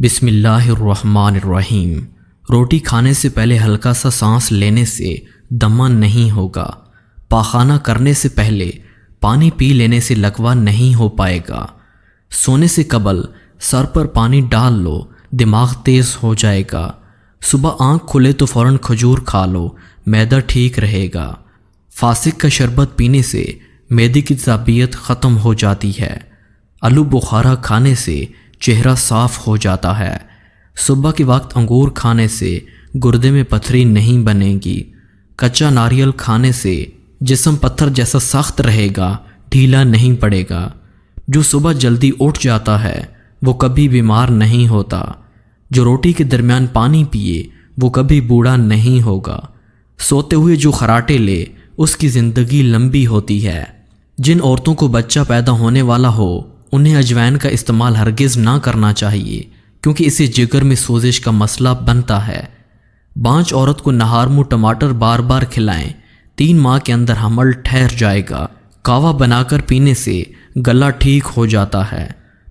بسم اللہ الرحمن الرحیم۔ روٹی کھانے سے پہلے ہلکا سا سانس لینے سے دمہ نہیں ہوگا۔ پاخانہ کرنے سے پہلے پانی پی لینے سے لقوہ نہیں ہو پائے گا۔ سونے سے قبل سر پر پانی ڈال لو، دماغ تیز ہو جائے گا۔ صبح آنکھ کھلے تو فوراً کھجور کھا لو، معدہ ٹھیک رہے گا۔ فاسق کا شربت پینے سے معدے کی تیزابیت ختم ہو جاتی ہے۔ آلو بخارا کھانے سے چہرہ صاف ہو جاتا ہے۔ صبح کے وقت انگور کھانے سے گردے میں پتھری نہیں بنے گی۔ کچا ناریل کھانے سے جسم پتھر جیسا سخت رہے گا، ڈھیلا نہیں پڑے گا۔ جو صبح جلدی اٹھ جاتا ہے وہ کبھی بیمار نہیں ہوتا۔ جو روٹی کے درمیان پانی پیے وہ کبھی بوڑھا نہیں ہوگا۔ سوتے ہوئے جو خراٹے لے اس کی زندگی لمبی ہوتی ہے۔ جن عورتوں کو بچہ پیدا ہونے والا ہو انہیں اجوائن کا استعمال ہرگز نہ کرنا چاہیے، کیونکہ اسے جگر میں سوزش کا مسئلہ بنتا ہے۔ بانج عورت کو نہار منہ ٹماٹر بار بار کھلائیں، 3 ماہ کے اندر حمل ٹھہر جائے گا۔ کہوہ بنا کر پینے سے گلا ٹھیک ہو جاتا ہے۔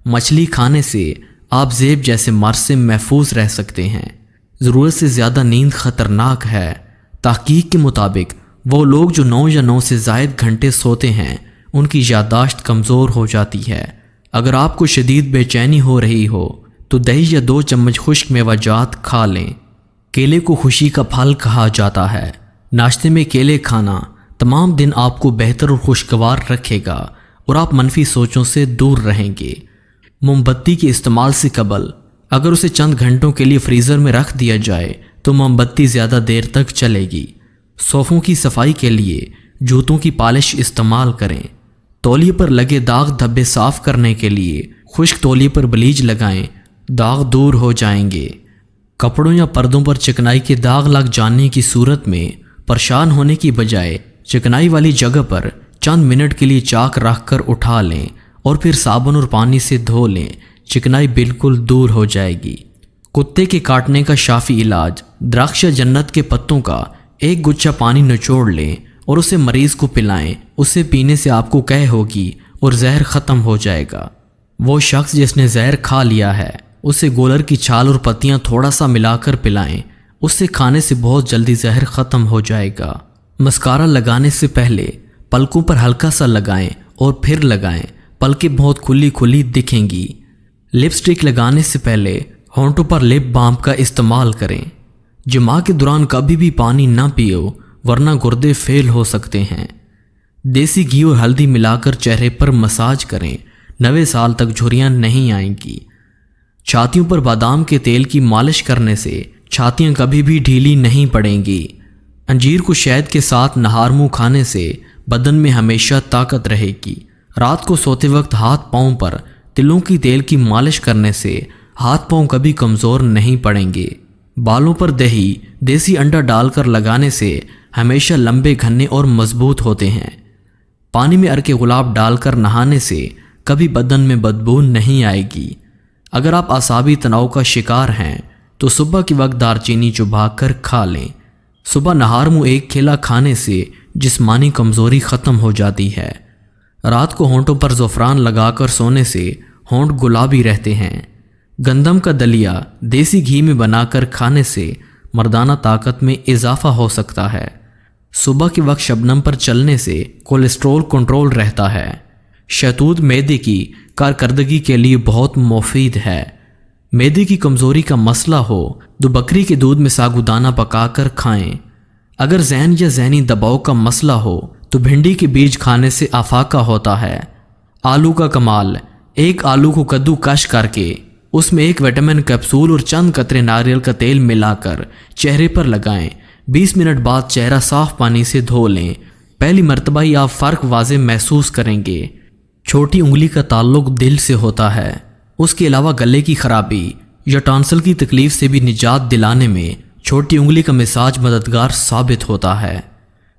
مچھلی کھانے سے آپ زیب جیسے مرض سے محفوظ رہ سکتے ہیں۔ ضرورت سے زیادہ نیند خطرناک ہے۔ تحقیق کے مطابق وہ لوگ جو 9 یا 9 سے زائد گھنٹے سوتے ہیں ان کی یادداشت کمزور ہو جاتی ہے۔ اگر آپ کو شدید بے چینی ہو رہی ہو تو دہی یا 2 چمچ خشک میوہ جات کھا لیں۔ کیلے کو خوشی کا پھل کہا جاتا ہے۔ ناشتے میں کیلے کھانا تمام دن آپ کو بہتر اور خوشگوار رکھے گا اور آپ منفی سوچوں سے دور رہیں گے۔ موم بتی کے استعمال سے قبل اگر اسے چند گھنٹوں کے لیے فریزر میں رکھ دیا جائے تو موم بتی زیادہ دیر تک چلے گی۔ صوفوں کی صفائی کے لیے جوتوں کی پالش استعمال کریں۔ تولیے پر لگے داغ دھبے صاف کرنے کے لیے خشک تولیے پر بلیچ لگائیں، داغ دور ہو جائیں گے۔ کپڑوں یا پردوں پر چکنائی کے داغ لگ جانے کی صورت میں پریشان ہونے کی بجائے چکنائی والی جگہ پر چند منٹ کے لیے چاک رکھ کر اٹھا لیں اور پھر صابن اور پانی سے دھو لیں، چکنائی بالکل دور ہو جائے گی۔ کتے کے کاٹنے کا شافی علاج درخت یا جنت کے پتوں کا 1 گچھا پانی نچوڑ لیں اور اسے مریض کو پلائیں۔ اسے پینے سے آپ کو قے ہوگی اور زہر ختم ہو جائے گا۔ وہ شخص جس نے زہر کھا لیا ہے اسے گولر کی چھال اور پتیاں تھوڑا سا ملا کر پلائیں، اس سے کھانے سے بہت جلدی زہر ختم ہو جائے گا۔ مسکارا لگانے سے پہلے پلکوں پر ہلکا سا لگائیں اور پھر لگائیں، پلکیں بہت کھلی کھلی دکھیں گی۔ لپسٹک لگانے سے پہلے ہونٹوں پر لپ بام کا استعمال کریں۔ جماع کے دوران کبھی بھی پانی نہ پیو ورنہ گردے فیل ہو سکتے ہیں۔ دیسی گھی اور ہلدی ملا کر چہرے پر مساج کریں، 90 سال تک جھریاں نہیں آئیں گی۔ چھاتیوں پر بادام کے تیل کی مالش کرنے سے چھاتیاں کبھی بھی ڈھیلی نہیں پڑیں گی۔ انجیر کو شہد کے ساتھ نہار منہ کھانے سے بدن میں ہمیشہ طاقت رہے گی۔ رات کو سوتے وقت ہاتھ پاؤں پر تلوں کی تیل کی مالش کرنے سے ہاتھ پاؤں کبھی کمزور نہیں پڑیں گے۔ بالوں پر دہی دیسی انڈا ڈال کر لگانے سے ہمیشہ لمبے گھنے اور مضبوط ہوتے ہیں۔ پانی میں عرق گلاب ڈال کر نہانے سے کبھی بدن میں بدبو نہیں آئے گی۔ اگر آپ اعصابی تناؤ کا شکار ہیں تو صبح کے وقت دار چینی چبا کر کھا لیں۔ صبح نہار منہ 1 کیلا کھانے سے جسمانی کمزوری ختم ہو جاتی ہے۔ رات کو ہونٹوں پر زعفران لگا کر سونے سے ہونٹ گلابی رہتے ہیں۔ گندم کا دلیا دیسی گھی میں بنا کر کھانے سے مردانہ طاقت میں اضافہ ہو سکتا ہے۔ صبح کے وقت شبنم پر چلنے سے کولیسٹرول کنٹرول رہتا ہے۔ شہتوت معدے کی کارکردگی کے لیے بہت مفید ہے۔ معدے کی کمزوری کا مسئلہ ہو تو بکری کے دودھ میں ساگودانہ پکا کر کھائیں۔ اگر ذہن یا ذہنی دباؤ کا مسئلہ ہو تو بھنڈی کے بیج کھانے سے افاقہ ہوتا ہے۔ آلو کا کمال: 1 آلو کو کدو کش کر کے اس میں 1 وٹامن کیپسول اور چند قطرے ناریل کا تیل ملا کر چہرے پر لگائیں۔ 20 منٹ بعد چہرہ صاف پانی سے دھو لیں۔ پہلی مرتبہ ہی آپ فرق واضح محسوس کریں گے۔ چھوٹی انگلی کا تعلق دل سے ہوتا ہے۔ اس کے علاوہ گلے کی خرابی یا ٹانسل کی تکلیف سے بھی نجات دلانے میں چھوٹی انگلی کا مساج مددگار ثابت ہوتا ہے۔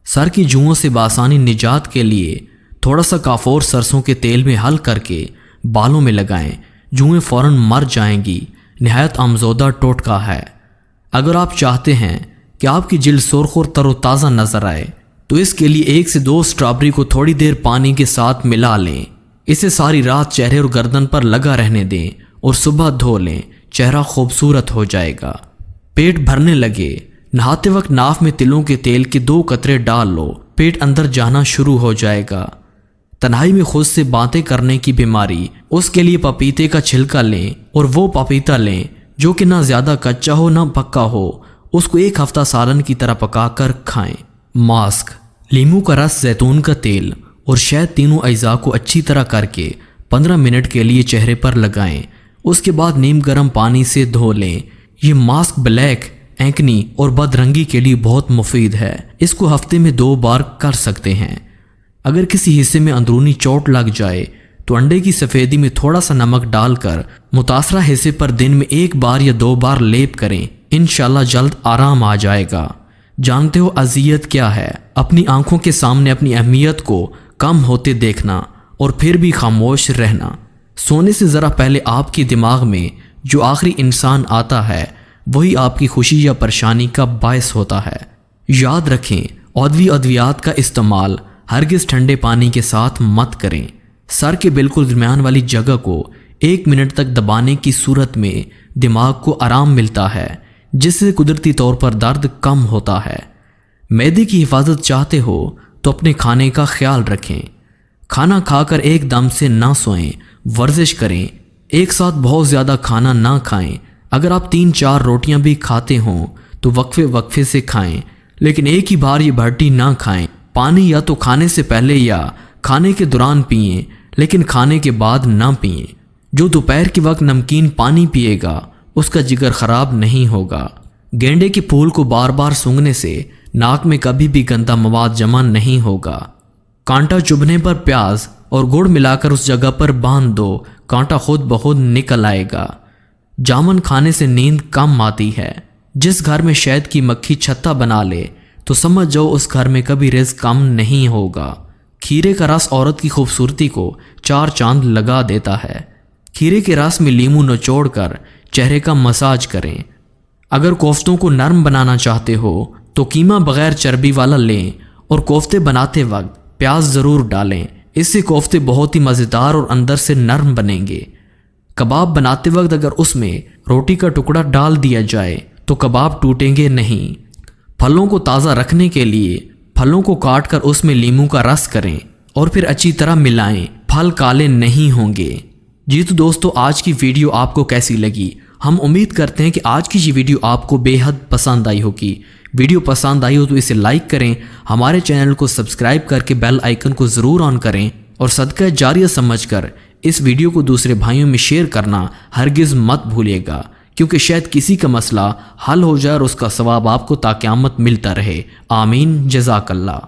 سر کی جوؤں سے بآسانی نجات کے لیے تھوڑا سا کافور سرسوں کے تیل میں حل کر کے بالوں میں لگائیں، جوئیں فوراً مر جائیں گی۔ نہایت آموزودہ ٹوٹکا ہے۔ اگر آپ چاہتے ہیں کہ آپ کی جلد سرخ اور تر و تازہ نظر آئے تو اس کے لیے 1 سے 2 اسٹرابری کو تھوڑی دیر پانی کے ساتھ ملا لیں۔ اسے ساری رات چہرے اور گردن پر لگا رہنے دیں اور صبح دھو لیں۔ چہرہ خوبصورت ہو جائے گا۔ پیٹ بھرنے لگے، نہاتے وقت ناف میں تلوں کے تیل کے 2 قطرے ڈال لو، پیٹ اندر جانا شروع ہو جائے گا۔ تنہائی میں خود سے باتیں کرنے کی بیماری، اس کے لیے پپیتے کا چھلکا لیں اور وہ پپیتا لیں جو کہ نہ زیادہ کچا ہو نہ پکا ہو، اس کو 1 ہفتہ سالن کی طرح پکا کر کھائیں۔ ماسک، لیمو کا رس، زیتون کا تیل اور شہد، تینوں اجزاء کو اچھی طرح کر کے 15 منٹ کے لیے چہرے پر لگائیں، اس کے بعد نیم گرم پانی سے دھو لیں۔ یہ ماسک بلیک، اینکنی اور بدرنگی کے لیے بہت مفید ہے، اس کو ہفتے میں 2 بار کر سکتے ہیں۔ اگر کسی حصے میں اندرونی چوٹ لگ جائے تو انڈے کی سفیدی میں تھوڑا سا نمک ڈال کر متاثرہ حصے پر دن میں 1 بار یا 2 بار لیپ کریں، انشاءاللہ جلد آرام آ جائے گا۔ جانتے ہو اذیت کیا ہے؟ اپنی آنکھوں کے سامنے اپنی اہمیت کو کم ہوتے دیکھنا اور پھر بھی خاموش رہنا۔ سونے سے ذرا پہلے آپ کے دماغ میں جو آخری انسان آتا ہے وہی آپ کی خوشی یا پریشانی کا باعث ہوتا ہے۔ یاد رکھیں، ادویات کا استعمال ہرگز ٹھنڈے پانی کے ساتھ مت کریں۔ سر کے بالکل درمیان والی جگہ کو 1 منٹ تک دبانے کی صورت میں دماغ کو آرام ملتا ہے، جس سے قدرتی طور پر درد کم ہوتا ہے۔ معدے کی حفاظت چاہتے ہو تو اپنے کھانے کا خیال رکھیں۔ کھانا کھا کر ایک دم سے نہ سوئیں، ورزش کریں، ایک ساتھ بہت زیادہ کھانا نہ کھائیں۔ اگر آپ 3-4 روٹیاں بھی کھاتے ہوں تو وقفے سے کھائیں، لیکن ایک ہی بار یہ بھرٹی نہ کھائیں۔ پانی یا تو کھانے سے پہلے یا کھانے کے دوران پئیں، لیکن کھانے کے بعد نہ پئیں۔ جو دوپہر کے وقت نمکین پانی پیے گا اس کا جگر خراب نہیں ہوگا۔ گینڈے کے پھول کو بار بار سونگھنے سے ناک میں کبھی بھی گندا مواد جمع نہیں ہوگا۔ کانٹا چبھنے پر پیاز اور گڑ ملا کر اس جگہ پر باندھ دو، کانٹا خود بخود نکل آئے گا۔ جامن کھانے سے نیند کم آتی ہے۔ جس گھر میں شہد کی مکھی چھتا بنا لے تو سمجھ جاؤ اس گھر میں کبھی رزق کم نہیں ہوگا۔ کھیرے کا رس عورت کی خوبصورتی کو 4 چاند لگا دیتا ہے۔ کھیرے کے رس میں لیمو نچوڑ کر چہرے کا مساج کریں۔ اگر کوفتوں کو نرم بنانا چاہتے ہو تو قیمہ بغیر چربی والا لیں اور کوفتے بناتے وقت پیاز ضرور ڈالیں، اس سے کوفتے بہت ہی مزیدار اور اندر سے نرم بنیں گے۔ کباب بناتے وقت اگر اس میں روٹی کا ٹکڑا ڈال دیا جائے تو کباب ٹوٹیں گے نہیں۔ پھلوں کو تازہ رکھنے کے لیے پھلوں کو کاٹ کر اس میں لیمو کا رس کریں اور پھر اچھی طرح ملائیں، پھل کالے نہیں ہوں گے۔ جی تو دوستو، آج کی ویڈیو آپ کو کیسی لگی؟ ہم امید کرتے ہیں کہ آج کی یہ ویڈیو آپ کو بے حد پسند آئی ہوگی۔ ویڈیو پسند آئی ہو تو اسے لائک کریں، ہمارے چینل کو سبسکرائب کر کے بیل آئیکن کو ضرور آن کریں اور صدقہ جاریہ سمجھ کر اس ویڈیو کو دوسرے بھائیوں میں شیئر کرنا ہرگز مت بھولیے گا، کیونکہ شاید کسی کا مسئلہ حل ہو جائے اور اس کا ثواب آپ کو تا قیامت ملتا رہے۔ آمین، جزاک اللہ۔